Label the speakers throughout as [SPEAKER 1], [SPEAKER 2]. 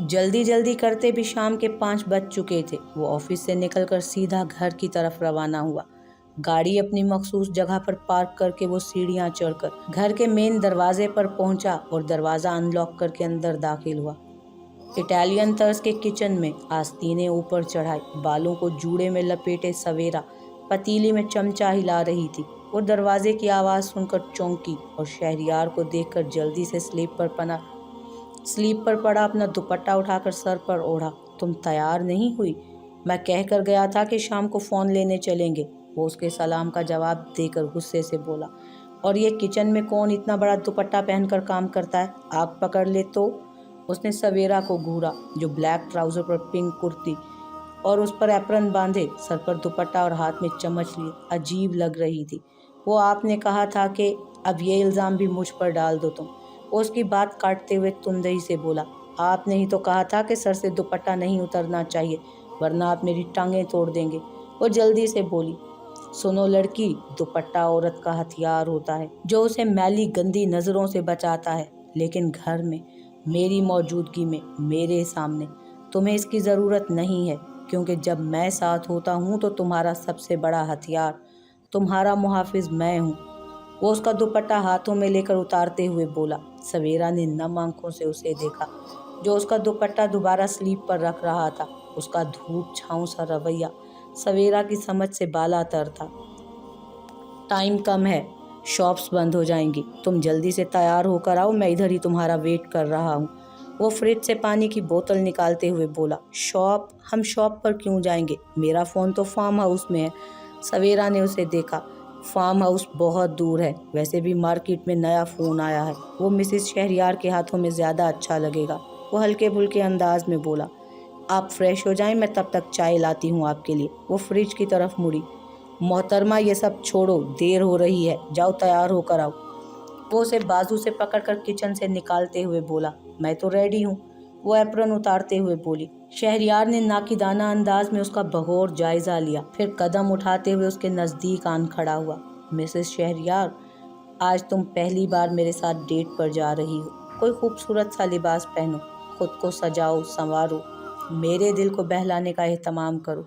[SPEAKER 1] जल्दी जल्दी करते भी शाम के 5 बज चुके थे। वो ऑफिस से निकलकर सीधा घर की तरफ रवाना हुआ। गाड़ी अपनी मखसूस जगह पर पार्क करके वो सीढ़ियां चढ़कर घर के मेन दरवाजे पर पहुंचा और दरवाज़ा अनलॉक करके अंदर दाखिल हुआ। इटालियन तर्ज के किचन में आस्तीनें ऊपर चढ़ाई, बालों को जूड़े में लपेटे सवेरा पतीली में चमचा हिला रही थी। वो दरवाजे की आवाज़ सुनकर चौंकी और शहरियार को देखकर जल्दी से स्लीप पर पड़ा अपना दुपट्टा उठाकर सर पर ओढ़ा। तुम तैयार नहीं हुई? मैं कह कर गया था कि शाम को फ़ोन लेने चलेंगे। वो उसके सलाम का जवाब देकर गुस्से से बोला। और ये किचन में कौन इतना बड़ा दुपट्टा पहनकर काम करता है? आग पकड़ ले तो? उसने सवेरा को घूरा, जो ब्लैक ट्राउज़र पर पिंक कुर्ती और उस पर एप्रन बांधे, सर पर दुपट्टा और हाथ में चम्मच लिए अजीब लग रही थी। वो आपने कहा था कि अब ये इल्ज़ाम भी मुझ पर डाल दो तुम। वो उसकी बात काटते हुए तुंदई से बोला। आपने ही तो कहा था कि सर से दुपट्टा नहीं उतरना चाहिए, वरना आप मेरी टांगें तोड़ देंगे। वो जल्दी से बोली। सुनो लड़की, दुपट्टा औरत का हथियार होता है जो उसे मैली गंदी नज़रों से बचाता है, लेकिन घर में मेरी मौजूदगी में मेरे सामने तुम्हें इसकी ज़रूरत नहीं है, क्योंकि जब मैं साथ होता हूँ तो तुम्हारा सबसे बड़ा हथियार, तुम्हारा मुहाफिज मैं हूँ। वो उसका दुपट्टा हाथों में लेकर उतारते हुए बोला। सवेरा ने नम आंखों से उसे देखा, जो उसका दुपट्टा दोबारा स्लीप पर रख रहा था। उसका धूप छाँव सा रवैया सवेरा की समझ से बालातर था। टाइम कम है, शॉप्स बंद हो जाएंगी, तुम जल्दी से तैयार होकर आओ, मैं इधर ही तुम्हारा वेट कर रहा हूँ। वो फ्रिज से पानी की बोतल निकालते हुए बोला। शॉप? हम शॉप पर क्यों जाएंगे? मेरा फ़ोन तो फार्म हाउस में है। सवेरा ने उसे देखा। फार्म हाउस बहुत दूर है, वैसे भी मार्केट में नया फ़ोन आया है, वो मिसेस शहरियार के हाथों में ज़्यादा अच्छा लगेगा। वो हल्के फुल्के अंदाज में बोला। आप फ्रेश हो जाएं, मैं तब तक चाय लाती हूँ आपके लिए। वो फ्रिज की तरफ मुड़ी। मोहतरमा, ये सब छोड़ो, देर हो रही है, जाओ तैयार होकर आओ। वो उसे बाजू से पकड़कर किचन से निकालते हुए बोला। मैं तो रेडी हूँ, वो एप्रन उतारते हुए बोली। शहरियार ने नाकिदाना अंदाज में उसका बगौर जायजा लिया, फिर कदम उठाते हुए उसके नज़दीक आन खड़ा हुआ। मिसेस शहरियार, आज तुम पहली बार मेरे साथ डेट पर जा रही हो। कोई खूबसूरत सा लिबास पहनो, खुद को सजाओ संवारो, मेरे दिल को बहलाने का एहतमाम करो,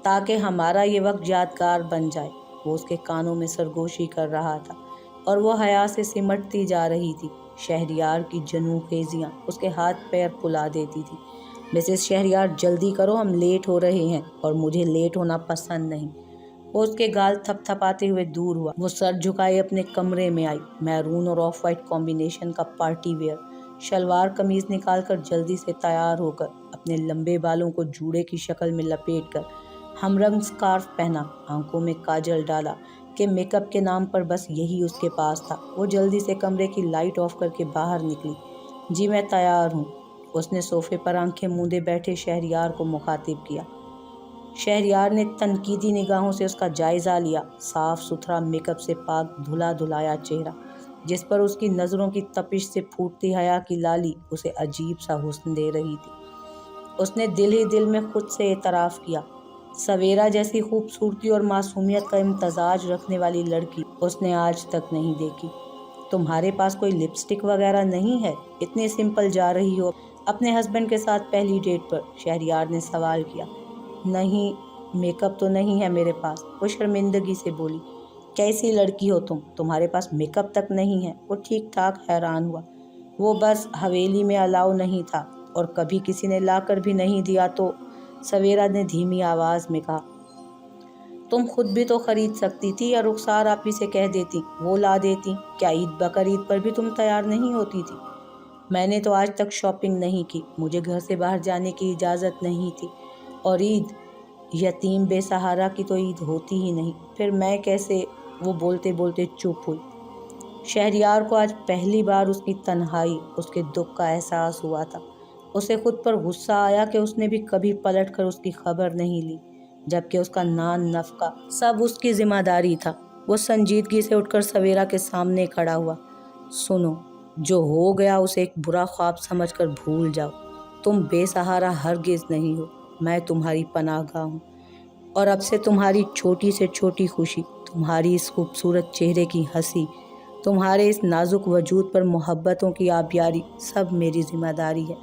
[SPEAKER 1] ताकि हमारा ये वक्त यादगार बन जाए। वो उसके कानों में सरगोशी कर रहा था और वो हया से सिमटती जा रही थी। शहरियार की जनू खेजियाँ उसके हाथ पैर फुला देती थी। मिसेस शहरियार, जल्दी करो, हम लेट हो रहे हैं और मुझे लेट होना पसंद नहीं। वो उसके गाल थपथपाते हुए दूर हुआ। वो सर झुकाए अपने कमरे में आई। मैरून और ऑफ वाइट कॉम्बिनेशन का पार्टी वेयर शलवार कमीज निकालकर जल्दी से तैयार होकर अपने लंबे बालों को जूड़े की शक्ल में लपेटकर हमरंग स्कार्फ पहना, आंखों में काजल डाला कि मेकअप के नाम पर बस यही उसके पास था। वो जल्दी से कमरे की लाइट ऑफ करके बाहर निकली। जी मैं तैयार हूँ, उसने सोफे पर आंखें मूंदे बैठे शहरियार को मुखातिब किया। शहरियार ने तनकीदी निगाहों से उसका जायज़ा लिया। साफ सुथरा मेकअप से पाक धुला धुलाया चेहरा, जिस पर उसकी नज़रों की तपिश से फूटती हया की लाली उसे अजीब सा हुस्न दे रही थी। उसने दिल ही दिल में खुद से एतराफ़ किया, सवेरा जैसी खूबसूरती और मासूमियत का इम्तजाज रखने वाली लड़की उसने आज तक नहीं देखी। तुम्हारे पास कोई लिपस्टिक वगैरह नहीं है? इतनी सिंपल जा रही हो अपने हस्बैंड के साथ पहली डेट पर? शहरियार ने सवाल किया। नहीं, मेकअप तो नहीं है मेरे पास, वो शर्मिंदगी से बोली। कैसी लड़की हो तुम, तुम्हारे पास मेकअप तक नहीं है? वो ठीक ठाक हैरान हुआ। वो बस हवेली में अलाउ नहीं था और कभी किसी ने लाकर भी नहीं दिया तो। सवेरा ने धीमी आवाज़ में कहा। तुम खुद भी तो खरीद सकती थी या रुखसार आप ही से कह देती, वो ला देती। क्या ईद बकर ईद पर भी तुम तैयार नहीं होती थी? मैंने तो आज तक शॉपिंग नहीं की, मुझे घर से बाहर जाने की इजाज़त नहीं थी। और ईद, यतीम बेसहारा की तो ईद होती ही नहीं, फिर मैं कैसे? वो बोलते बोलते चुप हुई। शहरियार को आज पहली बार उसकी तन्हाई, उसके दुख का एहसास हुआ था। उसे खुद पर गुस्सा आया कि उसने भी कभी पलट कर उसकी खबर नहीं ली, जबकि उसका नान नफका सब उसकी जिम्मेदारी था। वो संजीदगी से उठकर सवेरा के सामने खड़ा हुआ। सुनो, जो हो गया उसे एक बुरा ख्वाब समझकर भूल जाओ। तुम बेसहारा हरगिज़ नहीं हो, मैं तुम्हारी पनाहगाह हूँ। और अब से तुम्हारी छोटी से छोटी खुशी, तुम्हारी इस खूबसूरत चेहरे की हंसी, तुम्हारे इस नाजुक वजूद पर मोहब्बतों की आबियारी सब मेरी जिम्मेदारी है।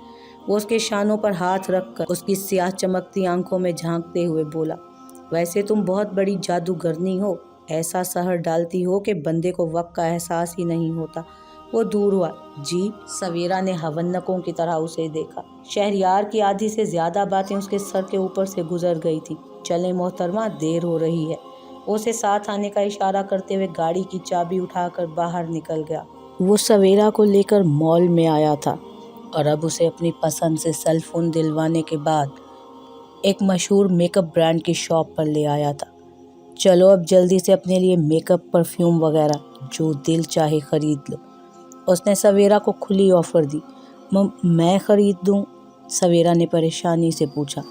[SPEAKER 1] وہ اس کے شانوں پر ہاتھ رکھ کر اس کی سیاہ چمکتی آنکھوں میں جھانکتے ہوئے بولا، ویسے تم بہت بڑی جادوگرنی ہو، ایسا سحر ڈالتی ہو کہ بندے کو وقت کا احساس ہی نہیں ہوتا۔ وہ دور ہوا۔ جی؟ سویرا نے ہونکوں کی طرح اسے دیکھا۔ شہریار کی آدھی سے زیادہ باتیں اس کے سر کے اوپر سے گزر گئی تھی۔ چلیں محترمہ، دیر ہو رہی ہے۔ وہ اسے ساتھ آنے کا اشارہ کرتے ہوئے گاڑی کی چابی اٹھا کر باہر نکل گیا۔ وہ سویرا کو لے کر مال میں آیا تھا اور اب اسے اپنی پسند سے سیل فون دلوانے کے بعد ایک مشہور میک اپ برانڈ کی شاپ پر لے آیا تھا۔ چلو اب جلدی سے اپنے لیے میک اپ، پرفیوم وغیرہ جو دل چاہے خرید لو۔ اس نے سویرا کو کھلی آفر دی۔ میں خرید دوں؟ سویرا نے پریشانی سے پوچھا۔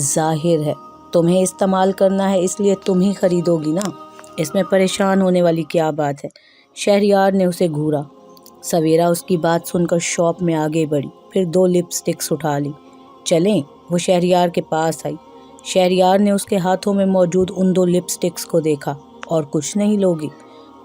[SPEAKER 1] ظاہر ہے تمہیں استعمال کرنا ہے، اس لیے تم ہی خریدو گی نا، اس میں پریشان ہونے والی کیا بات ہے؟ شہریار نے اسے گھورا۔ سویرا اس کی بات سن کر شاپ میں آگے بڑھی، پھر 2 لپسٹکس اٹھا لی۔ چلیں؟ وہ شہریار کے پاس آئی۔ شہریار نے اس کے ہاتھوں میں موجود ان 2 لپسٹکس کو دیکھا۔ اور کچھ نہیں لوگی؟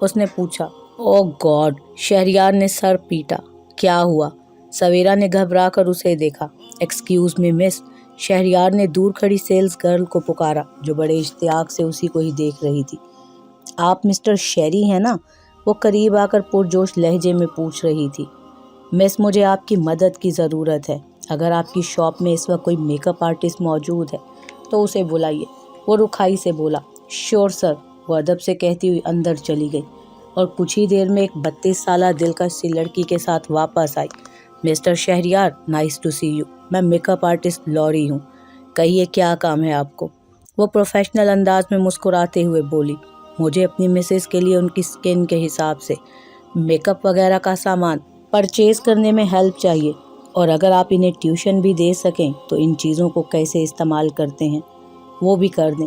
[SPEAKER 1] اس نے پوچھا۔ او گاڈ! شہریار نے سر پیٹا۔ کیا ہوا؟ سویرا نے گھبرا کر اسے دیکھا۔ ایکسکیوز می مس، شہریار نے دور کھڑی سیلز گرل کو پکارا جو بڑے اشتیاق سے اسی کو ہی دیکھ رہی تھی۔ آپ مسٹر شیری ہیں نا؟ وہ قریب آ کر پرجوش لہجے میں پوچھ رہی تھی۔ مس، مجھے آپ کی مدد کی ضرورت ہے۔ اگر آپ کی شاپ میں اس وقت کوئی میک اپ آرٹسٹ موجود ہے تو اسے بلائیے۔ وہ رکھائی سے بولا۔ شیور سر، وہ ادب سے کہتی ہوئی اندر چلی گئی اور کچھ ہی دیر میں ایک 32 سالہ دلکش سی لڑکی کے ساتھ واپس آئی۔ Mister Shehryar, nice to see you. میں میک اپ آرٹسٹ لوری ہوں۔ کہیے کیا کام ہے آپ کو؟ وہ پروفیشنل انداز میں مسکراتے ہوئے بولی۔ مجھے اپنی مسز کے لیے ان کی سکن کے حساب سے میک اپ وغیرہ کا سامان پرچیز کرنے میں ہیلپ چاہیے، اور اگر آپ انہیں ٹیوشن بھی دے سکیں تو ان چیزوں کو کیسے استعمال کرتے ہیں وہ بھی کر دیں۔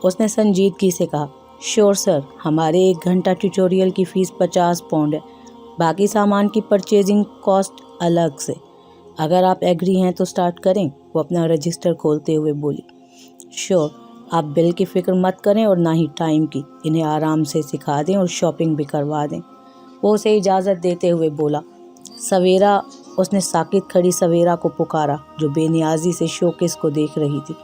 [SPEAKER 1] اس نے سنجیدگی سے کہا۔ شیور سر، ہمارے 1 گھنٹہ ٹیوٹوریل کی فیس 50 پاؤنڈ ہے، باقی سامان کی پرچیزنگ کاسٹ الگ سے۔ اگر آپ ایگری ہیں تو سٹارٹ کریں، وہ اپنا رجسٹر کھولتے ہوئے بولی۔ شیور، آپ بل کی فکر مت کریں اور نہ ہی ٹائم کی، انہیں آرام سے سکھا دیں اور شاپنگ بھی کروا دیں۔ وہ اسے اجازت دیتے ہوئے بولا۔ سویرا، اس نے ساکت کھڑی سویرا کو پکارا جو بے نیازی سے شوکیس کو دیکھ رہی تھی۔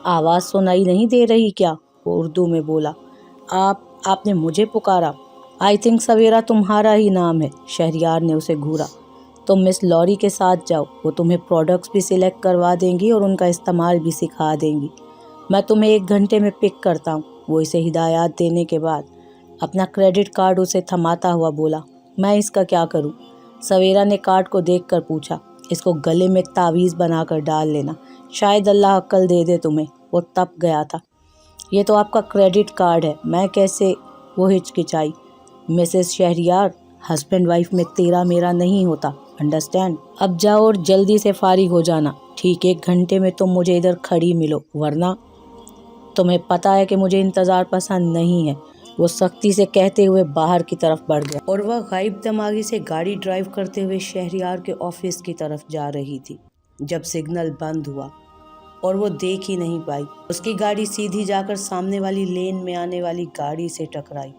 [SPEAKER 1] آواز سنائی نہیں دے رہی کیا؟ وہ اردو میں بولا۔ آپ نے مجھے پکارا؟ آئی تھنک سویرا تمہارا ہی نام ہے۔ شہریار نے اسے گھورا۔ تم مس لوری کے ساتھ جاؤ، وہ تمہیں پروڈکٹس بھی سلیکٹ کروا دیں گی اور ان کا استعمال بھی سکھا دیں گی۔ میں تمہیں 1 گھنٹے میں پک کرتا ہوں۔ وہ اسے ہدایات دینے کے بعد اپنا کریڈٹ کارڈ اسے تھماتا ہوا بولا۔ میں اس کا کیا کروں؟ سویرا نے کارڈ کو دیکھ کر پوچھا۔ اس کو گلے میں تعویذ بنا کر ڈال لینا، شاید اللہ عقل دے دے تمہیں۔ وہ تپ گیا تھا۔ یہ تو آپ کا کریڈٹ کارڈ ہے، میں کیسے؟ وہ ہچکچائی۔ مسز شہریار، ہسبینڈ وائف میں تیرا میرا نہیں ہوتا، انڈرسٹینڈ؟ اب جاؤ اور جلدی سے فارغ ہو جانا۔ ٹھیک 1 گھنٹے میں تم مجھے ادھر کھڑی ملو، ورنہ تمہیں پتہ ہے کہ مجھے انتظار پسند نہیں ہے۔ وہ سختی سے کہتے ہوئے باہر کی طرف بڑھ گیا اور وہ غائب دماغی سے گاڑی ڈرائیو کرتے ہوئے شہریار کے آفس کی طرف جا رہی تھی جب سگنل بند ہوا اور وہ دیکھ ہی نہیں پائی۔ اس کی گاڑی سیدھی جا کر سامنے والی لین میں آنے والی گاڑی سے ٹکرائی۔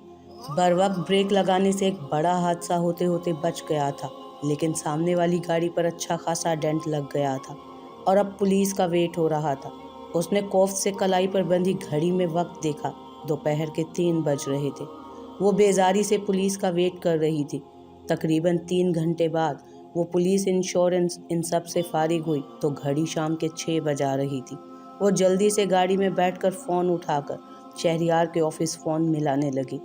[SPEAKER 1] بروقت بریک لگانے سے ایک بڑا حادثہ ہوتے ہوتے بچ گیا تھا، لیکن سامنے والی گاڑی پر اچھا خاصا ڈینٹ لگ گیا تھا اور اب پولیس کا ویٹ ہو رہا تھا۔ اس نے کوفت سے کلائی پر بندھی گھڑی میں وقت دیکھا، دوپہر کے 3 بج رہے تھے۔ وہ بیزاری سے پولیس کا ویٹ کر رہی تھی۔ تقریباً 3 گھنٹے بعد وہ پولیس، انشورنس، ان سب سے فارغ ہوئی تو گھڑی شام کے 6 بجا رہی تھی۔ وہ جلدی سے گاڑی میں بیٹھ کر فون اٹھا کر شہریار کے آفس فون ملانے لگی۔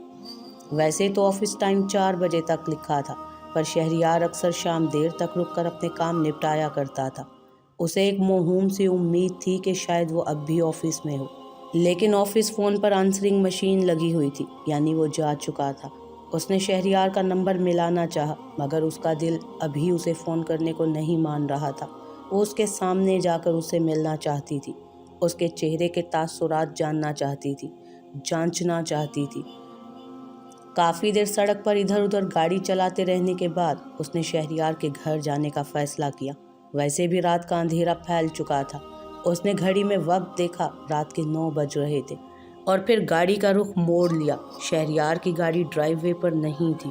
[SPEAKER 1] ویسے تو آفس ٹائم 4 بجے تک لکھا تھا، پر شہریار اکثر شام دیر تک رک کر اپنے کام نپٹایا کرتا تھا۔ اسے ایک موہوم سی امید تھی کہ شاید وہ اب بھی آفس میں ہو، لیکن آفس فون پر آنسرنگ مشین لگی ہوئی تھی، یعنی وہ جا چکا تھا۔ اس نے شہریار کا نمبر ملانا چاہا، مگر اس کا دل ابھی اسے فون کرنے کو نہیں مان رہا تھا۔ وہ اس کے سامنے جا کر اسے ملنا چاہتی تھی، اس کے چہرے کے تاثرات جاننا چاہتی تھی، جانچنا چاہتی تھی۔ کافی دیر سڑک پر ادھر ادھر گاڑی چلاتے رہنے کے بعد اس نے شہریار کے گھر جانے کا فیصلہ کیا۔ ویسے بھی رات کا اندھیرا پھیل چکا تھا۔ اس نے گھڑی میں وقت دیکھا، رات کے 9 بج رہے تھے، اور پھر گاڑی کا رخ موڑ لیا۔ شہریار کی گاڑی ڈرائیو وے پر نہیں تھی۔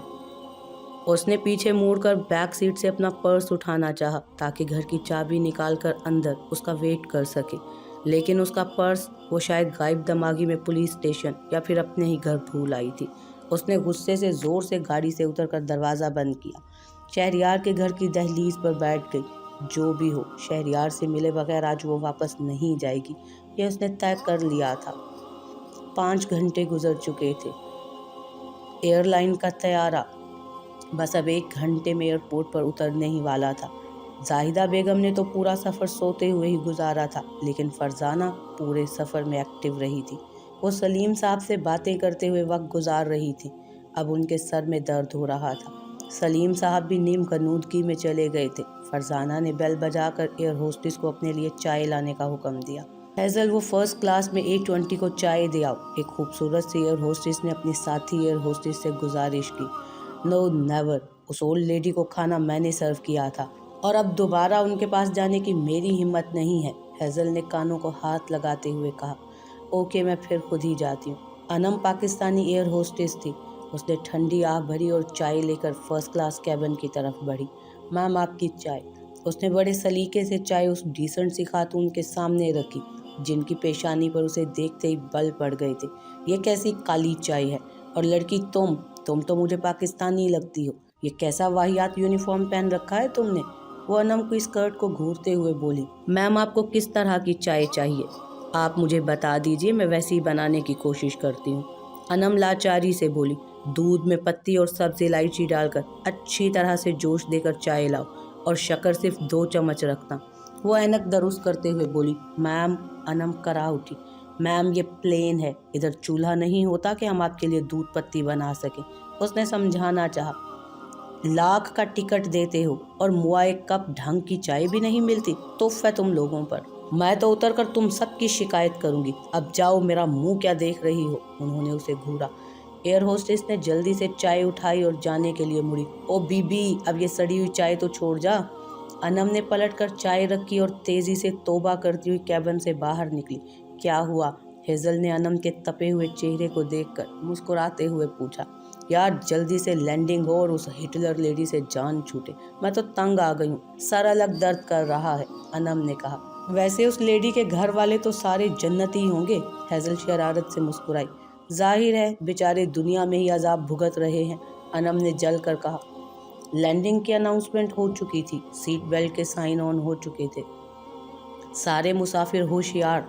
[SPEAKER 1] اس نے پیچھے موڑ کر بیک سیٹ سے اپنا پرس اٹھانا چاہا تاکہ گھر کی چابی نکال کر اندر اس کا ویٹ کر سکے، لیکن اس کا پرس وہ شاید غائب دماغی میں پولیس اسٹیشن یا پھر اپنے ہی گھر بھول آئی تھی۔ اس نے غصے سے زور سے گاڑی سے اتر کر دروازہ بند کیا، شہریار کے گھر کی دہلیز پر بیٹھ گئی۔ جو بھی ہو، شہریار سے ملے بغیر آج وہ واپس نہیں جائے گی، یہ اس نے طے کر لیا تھا۔ 5 گھنٹے گزر چکے تھے۔ ایئر لائن کا طیارہ بس اب 1 گھنٹے میں ایئرپورٹ پر اترنے ہی والا تھا۔ زاہدہ بیگم نے تو پورا سفر سوتے ہوئے ہی گزارا تھا، لیکن فرزانہ پورے سفر میں ایکٹیو رہی تھی۔ وہ سلیم صاحب سے باتیں کرتے ہوئے وقت گزار رہی تھی۔ اب ان کے سر میں درد ہو رہا تھا۔ سلیم صاحب بھی نیم کنودگی میں چلے گئے تھے۔ فرزانہ نے بیل بجا کر ایئر ہوسٹس کو اپنے لیے چائے لانے کا حکم دیا۔ ہیزل، وہ فرسٹ کلاس میں A20 کو چائے دے آؤ۔ ایک خوبصورت سی ایئر ہوسٹس نے اپنی ساتھی ایئر ہوسٹس سے گزارش کی۔ نو نیور، اس اولڈ لیڈی کو کھانا میں نے سرو کیا تھا اور اب دوبارہ ان کے پاس جانے کی میری ہمت نہیں ہے، ہیزل نے کانوں کو ہاتھ لگاتے ہوئے کہا۔ اوکے، میں پھر خود ہی جاتی ہوں۔ انم پاکستانی ایئر ہوسٹس تھی۔ اس نے ٹھنڈی آنکھ بھری اور چائے لے کر فرسٹ کلاس کیبن کی طرف بڑھی۔ میم، آپ کی چائے۔ اس نے بڑے سلیقے سے چائے اس ڈیسنٹ سی خاتون کے سامنے رکھی جن کی پیشانی پر اسے دیکھتے ہی بل پڑ گئے تھے۔ یہ کیسی کالی چائے ہے؟ اور لڑکی تم تو مجھے پاکستانی لگتی ہو۔ یہ کیسا واہیات یونیفارم پہن رکھا ہے تم نے؟ وہ انم کو اسکرٹ کو گھورتے ہوئے بولی۔ میم، آپ کو کس طرح کی چائے چاہیے؟ آپ مجھے بتا دیجئے، میں ویسی بنانے کی کوشش کرتی ہوں۔ انم لاچاری سے بولی۔ دودھ میں پتی اور سبز الائچی ڈال کر اچھی طرح سے جوش دے کر چائے لاؤ اور شکر صرف 2 چمچ رکھنا۔ وہ اینک درست کرتے ہوئے بولی۔ میم، انم کرا اٹھی۔ میم، یہ پلین ہے، ادھر چولہا نہیں ہوتا کہ ہم آپ کے لیے دودھ پتی بنا سکیں۔ اس نے سمجھانا چاہا۔ لاکھ کا ٹکٹ دیتے ہو اور موا 1 کپ ڈھنگ کی چائے بھی نہیں ملتی، تف ہے تم لوگوں پر۔ میں تو اتر کر تم سب کی شکایت کروں گی۔ اب جاؤ، میرا منہ کیا دیکھ رہی ہو؟ انہوں نے اسے گھورا۔ ایئر ہوسٹس نے جلدی سے چائے اٹھائی اور جانے کے لیے مڑی۔ او بی بی، اب یہ سڑی ہوئی چائے تو چھوڑ جا۔ انم نے پلٹ کر چائے رکھی اور تیزی سے توبہ کرتی ہوئی کیبن سے باہر نکلی۔ کیا ہوا؟ ہیزل نے انم کے تپے ہوئے چہرے کو دیکھ کر مسکراتے ہوئے پوچھا۔ یار، جلدی سے لینڈنگ ہو اور اس ہٹلر لیڈی سے جان چھوٹے، میں تو تنگ آ گئی ہوں، سر الگ درد کر رہا ہے، انم نے کہا۔ ویسے اس لیڈی کے گھر والے تو سارے جنتی ہوں گے، ہیزل شرارت سے مسکرائی۔ ظاہر ہے بیچارے دنیا میں ہی عذاب بھگت رہے ہیں، انم نے جل کر کہا۔ لینڈنگ کی اناؤنسمنٹ ہو چکی تھی، سیٹ بیلٹ کے سائن آن ہو چکے تھے۔ سارے مسافر ہوشیار،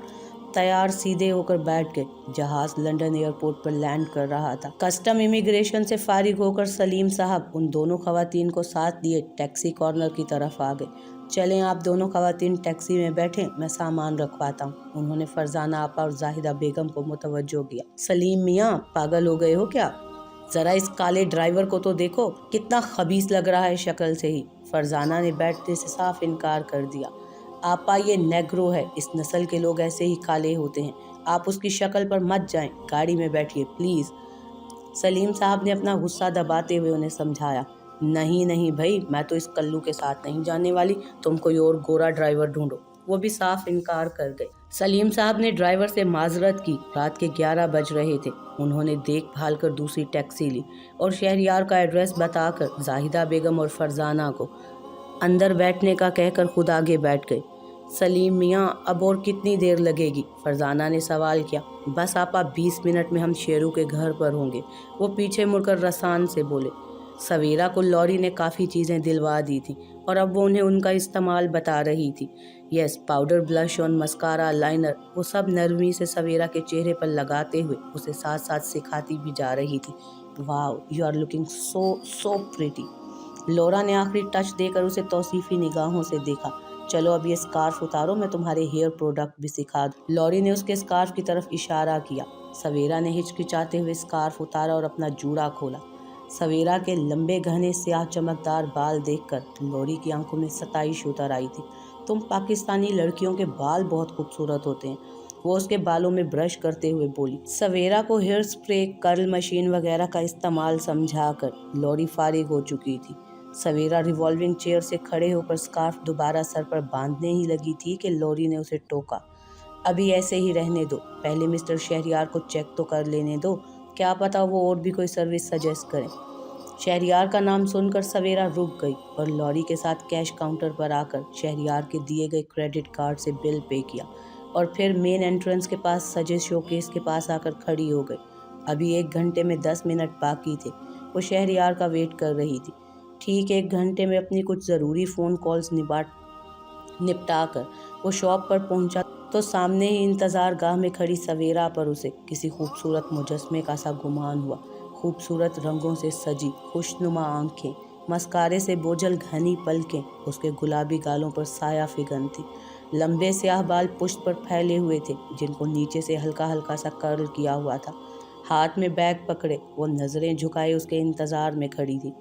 [SPEAKER 1] تیار سیدھے ہو کر بیٹھ گئے۔ جہاز لنڈن ایئرپورٹ پر لینڈ کر رہا تھا۔ کسٹم امیگریشن سے فارغ ہو کر سلیم صاحب ان دونوں خواتین کو ساتھ لیے ٹیکسی کارنر کی طرف آ گئے۔ چلیں، آپ دونوں خواتین ٹیکسی میں بیٹھیں، میں سامان رکھواتا ہوں۔ انہوں نے فرزانہ آپا اور زاہدہ بیگم کو متوجہ کیا۔ سلیم میاں، پاگل ہو گئے ہو کیا؟ ذرا اس کالے ڈرائیور کو تو دیکھو، کتنا خبیث لگ رہا ہے شکل سے ہی۔ فرزانہ نے بیٹھنے سے صاف انکار کر دیا۔ آپا، یہ نیگرو ہے، اس نسل کے لوگ ایسے ہی کالے ہوتے ہیں، آپ اس کی شکل پر مت جائیں، گاڑی میں بیٹھیے پلیز۔ سلیم صاحب نے اپنا غصہ دباتے ہوئے انہیں سمجھایا۔ نہیں بھائی، میں تو اس کلو کے ساتھ نہیں جانے والی، تم کوئی اور گورا ڈرائیور ڈھونڈو۔ وہ بھی صاف انکار کر گئے۔ سلیم صاحب نے ڈرائیور سے معذرت کی۔ رات کے 11 بج رہے تھے۔ انہوں نے دیکھ بھال کر دوسری ٹیکسی لی اور شہریار کا ایڈریس بتا کر زاہدہ بیگم اور فرزانہ کو اندر بیٹھنے کا کہہ کر خود آگے بیٹھ گئے۔ سلیم میاں، اب اور کتنی دیر لگے گی؟ فرزانہ نے سوال کیا۔ بس آپا، 20 منٹ میں ہم شیرو کے گھر پر ہوں گے، وہ پیچھے مڑ کر رسان سے بولے۔ سویرا کو لوری نے کافی چیزیں دلوا دی تھیں اور اب وہ انہیں ان کا استعمال بتا رہی تھی۔ یس، پاؤڈر، بلش اور مسکارا، لائنر، وہ سب نرمی سے سویرا کے چہرے پر لگاتے ہوئے اسے ساتھ ساتھ سکھاتی بھی جا رہی تھی۔ Wow, you are looking so pretty. Laura نے آخری ٹچ دے کر اسے توصیفی نگاہوں سے دیکھا۔ چلو اب یہ اسکارف اتارو، میں تمہارے ہیئر پروڈکٹ بھی سکھا دوں۔ لوری نے اس کے اسکارف کی طرف اشارہ کیا۔ سویرا نے ہچکچاتے ہوئے اسکارف اتارا اور اپنا جوڑا کھولا۔ سویرا کے لمبے گہنے سیاہ چمکدار بال دیکھ کر لوری کی آنکھوں میں ستائش اتر آئی تھی۔ تم پاکستانی لڑکیوں کے بال بہت خوبصورت ہوتے ہیں، وہ اس کے بالوں میں برش کرتے ہوئے بولی۔ سویرا کو ہیئر سپرے، کرل مشین وغیرہ کا استعمال سمجھا کر لوری فارغ ہو چکی تھی۔ سویرا ریوالونگ چیئر سے کھڑے ہو کر اسکارف دوبارہ سر پر باندھنے ہی لگی تھی کہ لوری نے اسے ٹوکا۔ ابھی ایسے ہی رہنے دو، پہلے مسٹر شہریار کو چیک تو کر لینے دو، کیا پتا وہ اور بھی کوئی سروس سجیسٹ کریں۔ शहरयार का नाम सुनकर सवेरा रुक गई और लॉरी के साथ कैश काउंटर पर आकर शहरयार के दिए गए क्रेडिट कार्ड से बिल पे किया और फिर मेन एंट्रेंस के पास सजे शोकेस के पास आकर खड़ी हो गई। अभी 1 घंटे में 10 मिनट बाकी थे। वो शहरयार का वेट कर रही थी। ठीक 1 घंटे में अपनी कुछ ज़रूरी फ़ोन कॉल्स निपटा कर वो शॉप पर पहुंचा तो सामने ही इंतज़ार गाह में खड़ी सवेरा पर उसे किसी खूबसूरत मुजस्मे का सा गुमान हुआ। खूबसूरत रंगों से सजी खुशनुमा आंखें, मस्कारे से बोझल घनी पलकें, उसके गुलाबी गालों पर साया फिगन थी। लंबे स्याह बाल पुष्ट पर फैले हुए थे जिनको नीचे से हल्का हल्का सा कर्ल किया हुआ था। हाथ में बैग पकड़े वो नज़रें झुकाए उसके इंतज़ार में खड़ी थी।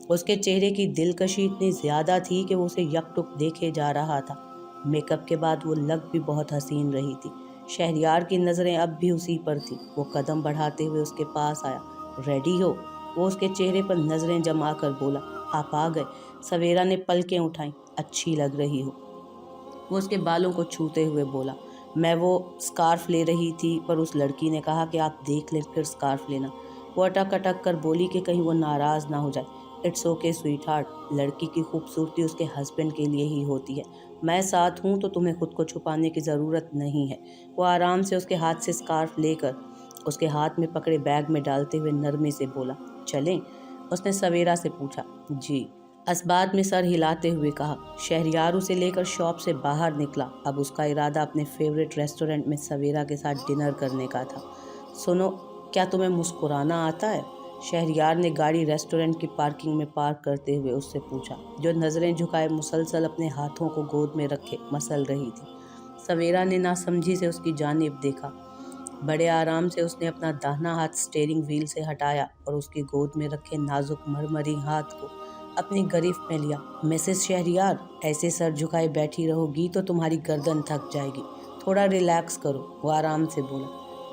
[SPEAKER 1] उसके चेहरे की दिलकशी इतनी ज़्यादा थी कि वो उसे यकटुक देखे जा रहा था। मेकअप के बाद वो लग भी बहुत हसीन रही थी। शहरयार की नज़रें अब भी उसी पर थी। वो कदम बढ़ाते हुए उसके पास आया। रेडी हो? वो उसके चेहरे पर नज़रें जमा कर बोला। आप आ गए। सवेरा ने पलकें उठाईं। अच्छी लग रही हो। वो उसके बालों को छूते हुए बोला। मैं वो स्कार्फ ले रही थी पर उस लड़की ने कहा कि आप देख लें फिर स्कार्फ लेना। वो अटक अटक कर बोली कि कहीं वो नाराज़ ना हो जाए। इट्स ओके स्वीट हार्ट, लड़की की खूबसूरती उसके हस्बैंड के लिए ही होती है। मैं साथ हूँ तो तुम्हें खुद को छुपाने की ज़रूरत नहीं है। वो आराम से उसके हाथ से स्कार्फ लेकर उसके हाथ में पकड़े बैग में डालते हुए नरमी से बोला। चलें? उसने सवेरा से पूछा। जी, अस्बात में सर हिलाते हुए कहा। शहरयार उसे लेकर शॉप से बाहर निकला। अब उसका इरादा अपने फेवरेट रेस्टोरेंट में सवेरा के साथ डिनर करने का था। सुनो, क्या तुम्हें मुस्कुराना आता है? शहरयार ने गाड़ी रेस्टोरेंट की पार्किंग में पार्क करते हुए उससे पूछा, जो नज़रें झुकाए मुसलसल अपने हाथों को गोद में रखे मसल रही थी। सवेरा ने नासमझी से उसकी जानिब देखा। बड़े आराम से उसने अपना दाहिना हाथ स्टीयरिंग व्हील से हटाया और उसकी गोद में रखे नाजुक मरमरी हाथ को अपनी गिरफ्त में लिया। मिसेस शहरयार, ऐसे सर झुकाए बैठी रहोगी तो तुम्हारी गर्दन थक जाएगी। थोड़ा रिलैक्स करो, वो आराम से बोला।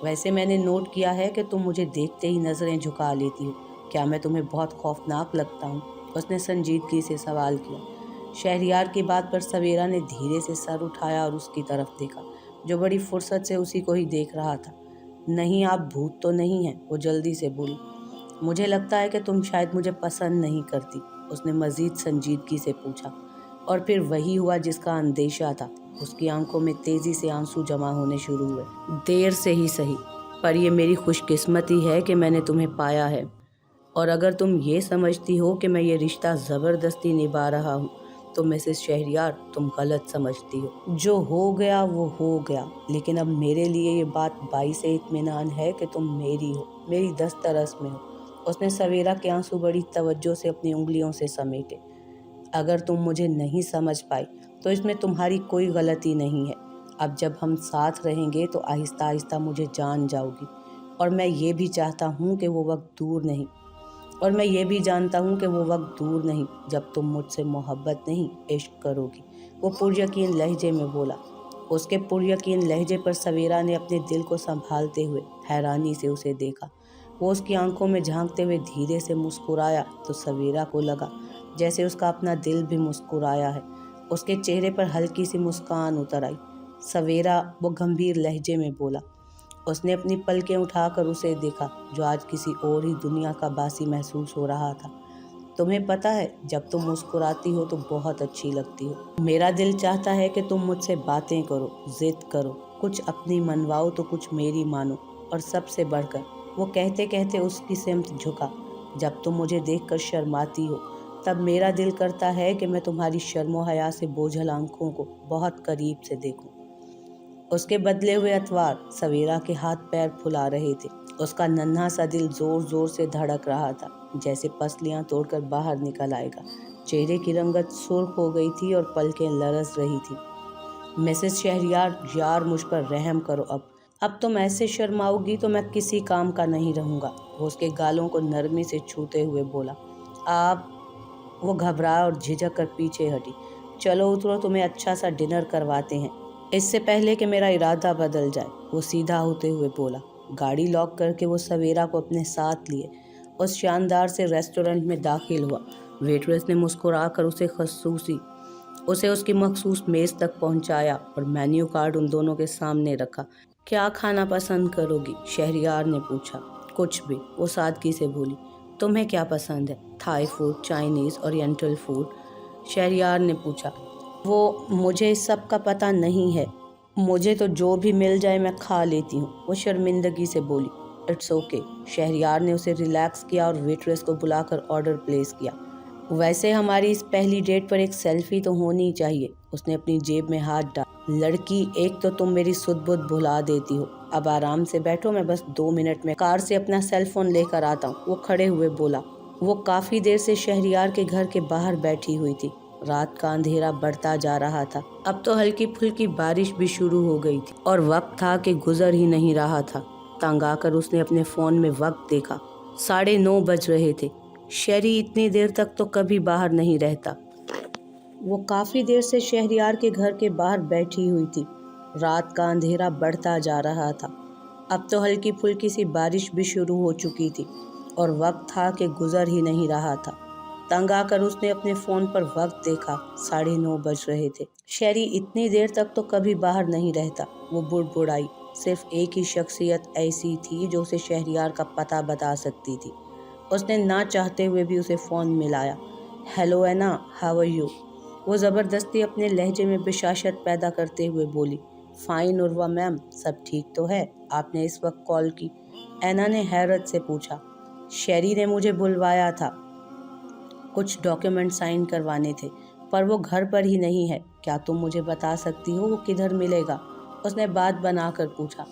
[SPEAKER 1] वैसे मैंने नोट किया है कि तुम मुझे देखते ही नज़रें झुका लेती हो। क्या मैं तुम्हें बहुत खौफनाक लगता हूँ? उसने संजीदगी से सवाल किया। शहरयार की बात पर सवेरा ने धीरे से सर उठाया और उसकी तरफ देखा, जो बड़ी फुर्सत से उसी को ही देख रहा था। नहीं, आप भूत तो नहीं हैं, वो जल्दी से बोली। मुझे लगता है कि तुम शायद मुझे पसंद नहीं करती, उसने मज़ीद संजीदगी से पूछा। और फिर वही हुआ जिसका अंदेशा था। उसकी आंखों में तेज़ी से आंसू जमा होने शुरू हुए। देर से ही सही, पर ये मेरी खुशकिस्मती है कि मैंने तुम्हें पाया है। और अगर तुम ये समझती हो कि मैं ये रिश्ता ज़बरदस्ती निभा रहा हूँ तो मिसेस शहरयार, तुम गलत समझती हो। जो हो गया वो हो गया, लेकिन अब मेरे लिए ये बात बाइस इत्मीनान है कि तुम मेरी हो, मेरी दस्तरस में हो। उसने सवेरा के आंसू बड़ी तवज्जो से अपनी उंगलियों से समेटे। अगर तुम मुझे नहीं समझ पाई तो इसमें तुम्हारी कोई गलती नहीं है। अब जब हम साथ रहेंगे तो आहिस्ता आहिस्ता मुझे जान जाओगी। और मैं ये भी चाहता हूँ कि वो वक्त दूर नहीं और मैं ये भी जानता हूँ कि वो वक्त दूर नहीं जब तुम मुझसे मोहब्बत नहीं इश्क करोगी, वो पुरयकीन लहजे में बोला। उसके पुरयकीन लहजे पर सवेरा ने अपने दिल को संभालते हुए हैरानी से उसे देखा। वो उसकी आंखों में झांकते हुए धीरे से मुस्कुराया तो सवेरा को लगा जैसे उसका अपना दिल भी मुस्कुराया है। उसके चेहरे पर हल्की सी मुस्कान उतर आई। सवेरा, वो गंभीर लहजे में बोला। उसने अपनी पलकें उठाकर उसे देखा, जो आज किसी और ही दुनिया का बासी महसूस हो रहा था। तुम्हें पता है, जब तुम मुस्कुराती हो तो बहुत अच्छी लगती हो। मेरा दिल चाहता है कि तुम मुझसे बातें करो, जिद करो, कुछ अपनी मनवाओ तो कुछ मेरी मानो। और सबसे बढ़कर, वो कहते कहते उसकी सिमत झुका, जब तुम मुझे देखकर शर्माती हो तब मेरा दिल करता है कि मैं तुम्हारी शर्मो हया से बोझल आंखों को बहुत करीब से देखूं। उसके बदले हुए अतवार सवेरा के हाथ पैर फुला रहे थे। उसका नन्हा सा दिल जोर जोर से धड़क रहा था, जैसे पसलियां तोड़कर बाहर निकल आएगा। चेहरे की रंगत सुर्ख हो गई थी और पलकें लरस रही थी। मिसेस शहरयार, यार मुझ पर रहम करो। अब तुम ऐसे शर्माओगी तो मैं किसी काम का नहीं रहूँगा, वो उसके गालों को नरमी से छूते हुए बोला। आप वो घबरा और झिझक कर पीछे हटी। चलो उतरो, तुम्हें अच्छा सा डिनर करवाते हैं, इससे पहले कि मेरा इरादा बदल जाए, वो सीधा होते हुए बोला। गाड़ी लॉक करके वो सवेरा को अपने साथ लिए उस शानदार से रेस्टोरेंट में दाखिल हुआ। वेटरेस ने मुस्कुराकर उसे उसकी मखसूस मेज़ तक पहुंचाया और मेन्यू कार्ड उन दोनों के सामने रखा। क्या खाना पसंद करोगी? शहरयार ने पूछा। कुछ भी, वो सादगी से बोली। तुम्हें क्या पसंद है, Thai food, Chinese, oriental food? Shahryar ने पूछा। वो मुझे इस सब का पता नहीं है, मुझे तो जो भी मिल जाए मैं खा लेती हूँ, वो शर्मिंदगी से बोली। It's okay. शहरयार ने उसे रिलैक्स किया और वेट्रेस को बुलाकर ऑर्डर प्लेस किया। वैसे हमारी इस पहली डेट पर एक सेल्फी तो होनी ही चाहिए। उसने अपनी जेब में हाथ डाला। लड़की, एक तो तुम मेरी सुध बुध भुला देती हो। अब आराम से बैठो, मैं बस 2 मिनट में कार से अपना सेल फोन लेकर आता हूँ, वो खड़े हुए बोला। वो काफ़ी देर से शहरयार के घर के बाहर बैठी हुई थी। रात का अंधेरा बढ़ता जा रहा था। अब तो हल्की फुल्की बारिश भी शुरू हो गई थी और वक्त था कि गुजर ही नहीं रहा था। तंग आकर उसने अपने फ़ोन में वक्त देखा। 9:30 बज रहे थे। शेरी इतनी देर तक तो कभी बाहर नहीं रहता। वो काफ़ी देर से शहरयार के घर के बाहर बैठी हुई थी। रात का अंधेरा बढ़ता जा रहा था। अब तो हल्की फुल्की सी बारिश भी शुरू हो चुकी थी और वक्त था कि गुजर ही नहीं रहा था। तंग आकर उसने अपने फ़ोन पर वक्त देखा। 9:30 बज रहे थे। शेरी इतनी देर तक तो कभी बाहर नहीं रहता। वो बुड़बुड़ाई। सिर्फ एक ही शख्सियत ऐसी थी जो उसे शहरयार का पता बता सकती थी। उसने ना चाहते हुए भी उसे फ़ोन मिलाया। Hello Ana, how are you? वो ज़बरदस्ती अपने लहजे में बिशाशत पैदा करते हुए बोली। फ़ाइन उर्वा मैम, सब ठीक तो है? आपने इस वक्त कॉल की? एना ने हैरत से पूछा। शेरी ने मुझे बुलवाया था, कुछ डॉक्यूमेंट साइन करवाने थे, पर वो घर पर ही नहीं है। क्या तुम मुझे बता सकती हो वो किधर मिलेगा? उसने बात बनाकर पूछा।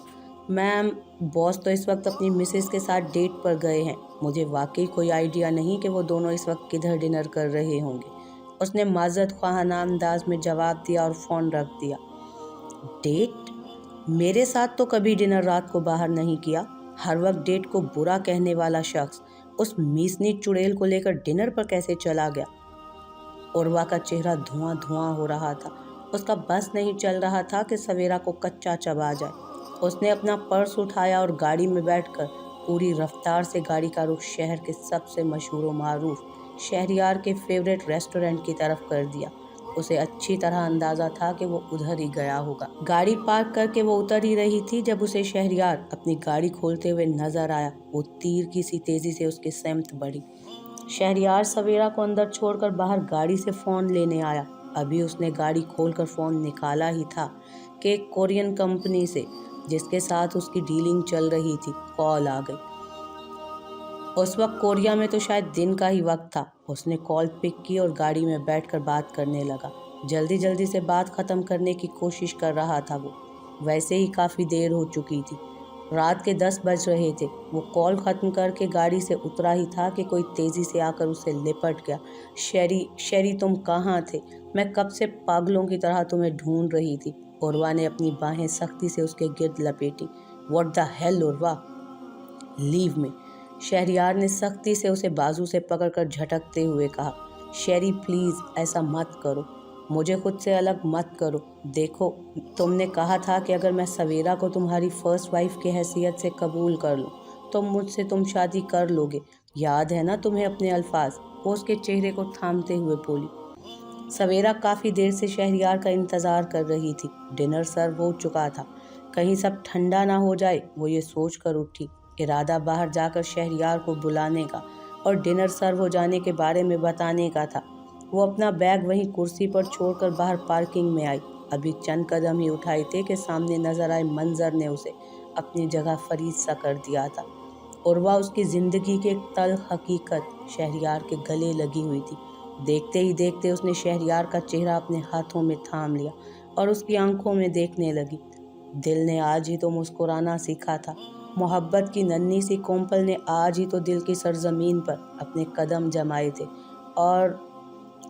[SPEAKER 1] मैम, बॉस तो इस वक्त अपनी मिसेस के साथ डेट पर गए हैं। मुझे वाकई कोई आइडिया नहीं कि वो दोनों इस वक्त किधर डिनर कर रहे होंगे। उसने माज़रत ख्वाहाना अंदाज में जवाब दिया और फ़ोन रख दिया। डेट? मेरे साथ तो कभी डिनर रात को बाहर नहीं किया। हर वक्त डेट को बुरा कहने वाला शख्स उस मीसनी चुड़ैल को लेकर डिनर पर कैसे चला गया? उर्वा का चेहरा धुआं धुआं हो रहा था। उसका बस नहीं चल रहा था कि सवेरा को कच्चा चबा जाए। उसने अपना पर्स उठाया और गाड़ी में बैठकर पूरी रफ्तार से गाड़ी का रुख शहर के सबसे मशहूर व मारूफ शहरयार के फेवरेट रेस्टोरेंट की तरफ कर दिया। उसे अच्छी तरह अंदाज़ा था कि वो उधर ही गया होगा। गाड़ी पार्क करके वो उतर ही रही थी जब उसे शहरयार अपनी गाड़ी खोलते हुए नजर आया। वो तीर की सी तेज़ी से उसके समत बढ़ी। शहरयार सवेरा को अंदर छोड़कर बाहर गाड़ी से फ़ोन लेने आया। अभी उसने गाड़ी खोलकर फ़ोन निकाला ही था कि एक कोरियन कंपनी से जिसके साथ उसकी डीलिंग चल रही थी कॉल आ गई। उस वक्त कोरिया में तो शायद दिन का ही वक्त था। उसने कॉल पिक की और गाड़ी में बैठकर बात करने लगा। जल्दी जल्दी से बात ख़त्म करने की कोशिश कर रहा था वो। वैसे ही काफ़ी देर हो चुकी थी। रात के 10 बज रहे थे। वो कॉल ख़त्म करके गाड़ी से उतरा ही था कि कोई तेज़ी से आकर उसे लिपट गया। शेरी तुम कहाँ थे? मैं कब से पागलों की तरह तुम्हें ढूंढ रही थी। उर्वा ने अपनी बाहें सख्ती से उसके गिर्द लपेटी। What the hell Urwa, leave me. Shahryar ने सख्ती से उसे बाजू से पकड़कर झटकते हुए कहा। शेरी प्लीज़ ऐसा मत करो, मुझे खुद से अलग मत करो। देखो, तुमने कहा था कि अगर मैं सवेरा को तुम्हारी फर्स्ट वाइफ की हैसियत से कबूल कर लूँ तो मुझसे तुम शादी कर लोगे। याद है ना तुम्हें अपने अल्फाज? वो उसके चेहरे को थामते हुए बोली। सवेरा काफ़ी देर से शहरयार का इंतज़ार कर रही थी। डिनर सर्व हो चुका था। कहीं सब ठंडा ना हो जाए, वो ये सोच कर उठी। इरादा बाहर जाकर शहरयार को बुलाने का और डिनर सर्व हो जाने के बारे में बताने का था। वो अपना बैग वहीं कुर्सी पर छोड़कर बाहर पार्किंग में आई। अभी चंद कदम ही उठाए थे कि सामने नजर आए मंजर ने उसे अपनी जगह फरीद सा कर दिया था। उर्वा उसकी ज़िंदगी की एक तल्ख हकीकत शहरयार के गले लगी हुई थी। देखते ही देखते उसने शहरयार का चेहरा अपने हाथों में थाम लिया और उसकी आंखों में देखने लगी। दिल ने आज ही तो मुस्कुराना सीखा था। मोहब्बत की नन्ही सी कोम्पल ने आज ही तो दिल की सरजमीन पर अपने कदम जमाए थे और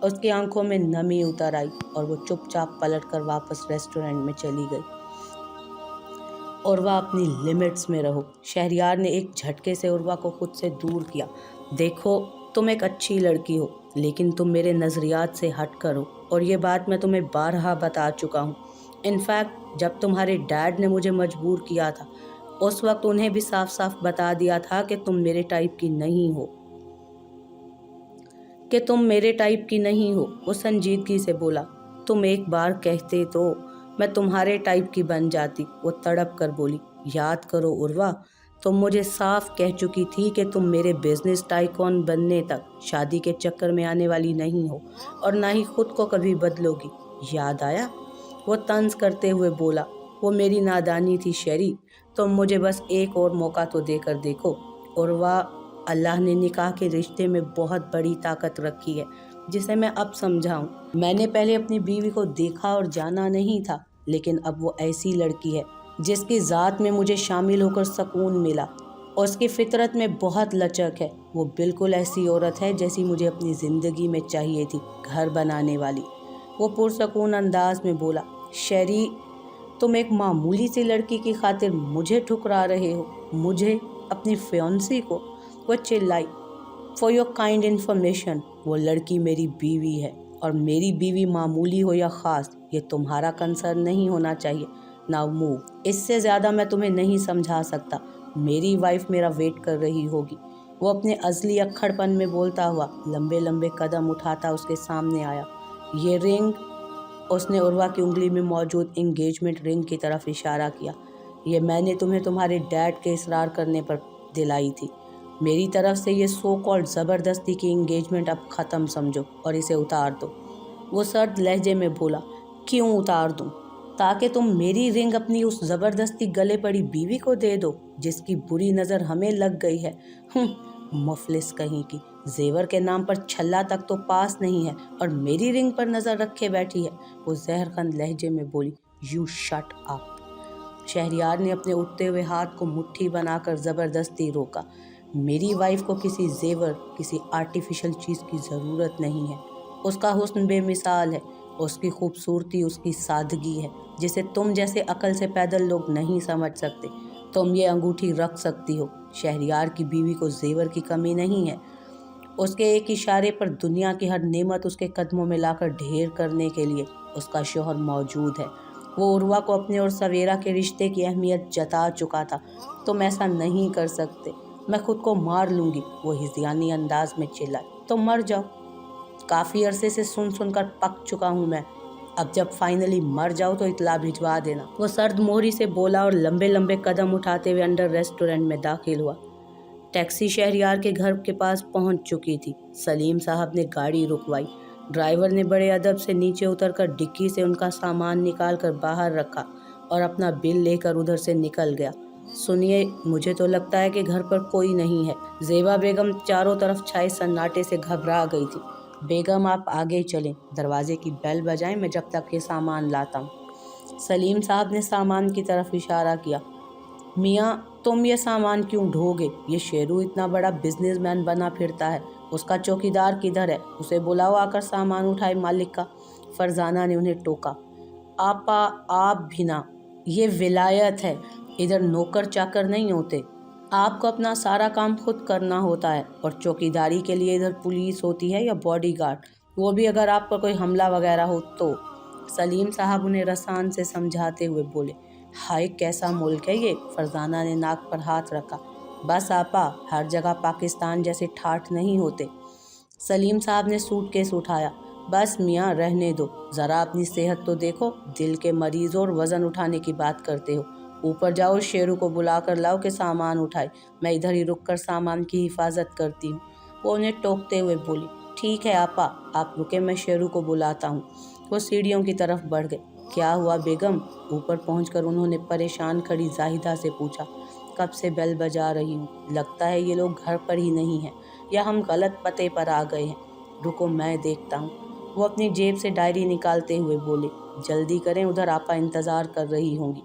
[SPEAKER 1] उसकी आंखों में नमी उतर आई और वो चुपचाप पलटकर वापस रेस्टोरेंट में चली गई। उर्वा अपनी लिमिट्स में रहो। शहरयार ने एक झटके से उर्वा को खुद से दूर किया। देखो, तुम एक अच्छी लड़की हो, लेकिन तुम मेरे नज़रियात से हट कर हो और ये बात मैं तुम्हें बारहा बता चुका हूँ। इनफैक्ट जब तुम्हारे डैड ने मुझे मजबूर किया था उस वक्त उन्हें भी साफ साफ बता दिया था कि तुम मेरे टाइप की नहीं हो, वो संजीदगी से बोला। तुम एक बार कहते तो मैं तुम्हारे टाइप की बन जाती, वो तड़प कर बोली। याद करो उर्वा, तुम मुझे साफ कह चुकी थी कि तुम मेरे बिजनेस टाइकॉन बनने तक शादी के चक्कर में आने वाली नहीं हो और ना ही खुद को कभी बदलोगी। याद आया? वो तंज करते हुए बोला। वो मेरी नादानी थी शेरी, तुम मुझे बस एक और मौका तो देकर देखो। और वाह, अल्लाह ने निकाह के रिश्ते में बहुत बड़ी ताकत रखी है जिसे मैं अब समझाऊं। मैंने पहले अपनी बीवी को देखा और जाना नहीं था, लेकिन अब वो ऐसी लड़की है जिसकी ज़ात में मुझे शामिल होकर सुकून मिला और उसकी फितरत में बहुत लचक है। वो बिल्कुल ऐसी औरत है जैसी मुझे अपनी ज़िंदगी में चाहिए थी, घर बनाने वाली। वो पुरसकून अंदाज में बोला। शेरी, तुम एक मामूली सी लड़की की खातिर मुझे ठुकरा रहे हो, मुझे, अपनी फियांसी को? वो चिल्लाई। फॉर योर काइंड इन्फॉर्मेशन, वो लड़की मेरी बीवी है और मेरी बीवी मामूली हो या ख़ास, ये तुम्हारा कंसर्न नहीं होना चाहिए। Now move. इससे ज़्यादा मैं तुम्हें नहीं समझा सकता। मेरी वाइफ मेरा वेट कर रही होगी। वो अपने अज़ली अक्खड़पन में बोलता हुआ लंबे लंबे कदम उठाता उसके सामने आया। ये रिंग, उसने उर्वा की उंगली में मौजूद इंगेजमेंट रिंग की तरफ इशारा किया, ये मैंने तुम्हें तुम्हारे डैड के इसरार करने पर दिलाई थी। मेरी तरफ से ये सो कॉल्ड ज़बरदस्ती की इंगेजमेंट अब ख़त्म समझो और इसे उतार दो। वो सर्द लहजे में बोला। क्यों उतार दूँ? ताकि तुम मेरी रिंग अपनी उस ज़बरदस्ती गले पड़ी बीवी को दे दो जिसकी बुरी नज़र हमें लग गई है। मुफलिस कहीं की, जेवर के नाम पर छल्ला तक तो पास नहीं है और मेरी रिंग पर नज़र रखे बैठी है। वो जहरखंद लहजे में बोली। You shut up. शहरियार ने अपने उठते हुए हाथ को मुट्ठी बनाकर ज़बरदस्ती रोका। मेरी वाइफ को किसी जेवर, किसी आर्टिफिशियल चीज़ की ज़रूरत नहीं है। उसका हुस्न बेमिसाल है, उसकी खूबसूरती उसकी सादगी है जिसे तुम जैसे अकल से पैदल लोग नहीं समझ सकते। तुम ये अंगूठी रख सकती हो, शहरियार की बीवी को जेवर की कमी नहीं है। उसके एक इशारे पर दुनिया की हर नेमत उसके कदमों में लाकर ढेर करने के लिए उसका शौहर मौजूद है। वो उर्वा को अपने और सवेरा के रिश्ते की अहमियत जता चुका था। तुम ऐसा नहीं कर सकते, मैं खुद को मार लूँगी। वो हिज़यानी अंदाज में चिल्लाई। तो मर जाओ। काफ़ी अरसे से सुन सुनकर पक चुका हूँ मैं। अब जब फाइनली मर जाओ तो इतला भिजवा देना। वो सर्द मोहरी से बोला और लंबे लंबे कदम उठाते हुए अंडर रेस्टोरेंट में दाखिल हुआ। टैक्सी शहरियार के घर के पास पहुंच चुकी थी। सलीम साहब ने गाड़ी रुकवाई। ड्राइवर ने बड़े अदब से नीचे उतरकर डिक्की से उनका सामान निकाल कर बाहर रखा और अपना बिल लेकर उधर से निकल गया। सुनिए, मुझे तो लगता है कि घर पर कोई नहीं है। ज़ेबा बेगम चारों तरफ छाए सन्नाटे से घबरा गई थी। बेगम, आप आगे चलें, दरवाजे की बेल बजाएं, मैं जब तक ये सामान लाता हूँ। सलीम साहब ने सामान की तरफ इशारा किया। मियाँ, तुम ये सामान क्यों ढोगे? ये शेरू इतना बड़ा बिजनेसमैन बना फिरता है, उसका चौकीदार किधर है? उसे बुलाओ आकर सामान उठाए मालिक का। फरजाना ने उन्हें टोका। आपा, आप भी ना, ये विलायत है, इधर नौकर चाकर नहीं होते। आपको अपना सारा काम खुद करना होता है और चौकीदारी के लिए इधर पुलिस होती है या बॉडीगार्ड, वो भी अगर आप पर कोई हमला वगैरह हो तो। सलीम साहब उन्हें रसान से समझाते हुए बोले। हाय, कैसा मुल्क है ये? फरजाना ने नाक पर हाथ रखा। बस आपा, हर जगह पाकिस्तान जैसे ठाठ नहीं होते। सलीम साहब ने सूटकेस उठाया। बस मियाँ, रहने दो, ज़रा अपनी सेहत तो देखो। दिल के मरीज़ और वज़न उठाने की बात करते हो। ऊपर जाओ, शेरू को बुला कर लाओ कि सामान उठाए। मैं इधर ही रुक कर सामान की हिफाजत करती हूँ। वो उन्हें टोकते हुए बोली। ठीक है आपा, आप रुके, मैं शेरू को बुलाता हूँ। वो सीढ़ियों की तरफ बढ़ गए। क्या हुआ बेगम? ऊपर पहुंचकर उन्होंने परेशान खड़ी जाहिदा से पूछा। कब से बेल बजा रही हूँ, लगता है ये लोग घर पर ही नहीं हैं या हम गलत पते पर आ गए हैं। रुको, मैं देखता हूँ। वो अपनी जेब से डायरी निकालते हुए बोले। जल्दी करें, उधर आपा इंतज़ार कर रही होंगी।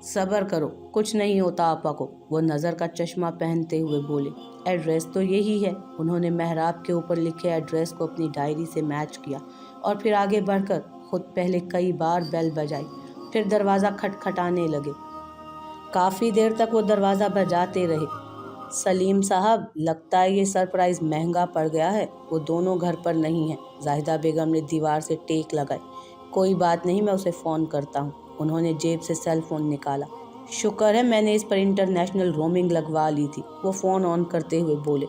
[SPEAKER 1] सब्र करो, कुछ नहीं होता आपा को। वो नज़र का चश्मा पहनते हुए बोले। एड्रेस तो यही है। उन्होंने मेहराब के ऊपर लिखे एड्रेस को अपनी डायरी से मैच किया और फिर आगे बढ़कर खुद पहले कई बार बेल बजाई, फिर दरवाज़ा खटखटाने लगे। काफ़ी देर तक वो दरवाज़ा बजाते रहे। सलीम साहब, लगता है ये सरप्राइज़ महंगा पड़ गया है। वो दोनों घर पर नहीं हैं। जाहिदा बेगम ने दीवार से टेक लगाई। कोई बात नहीं, मैं उसे फ़ोन करता हूँ। उन्होंने जेब से सेल फ़ोन निकाला। शुक्र है मैंने इस पर इंटरनेशनल रोमिंग लगवा ली थी। वो फ़ोन ऑन करते हुए बोले।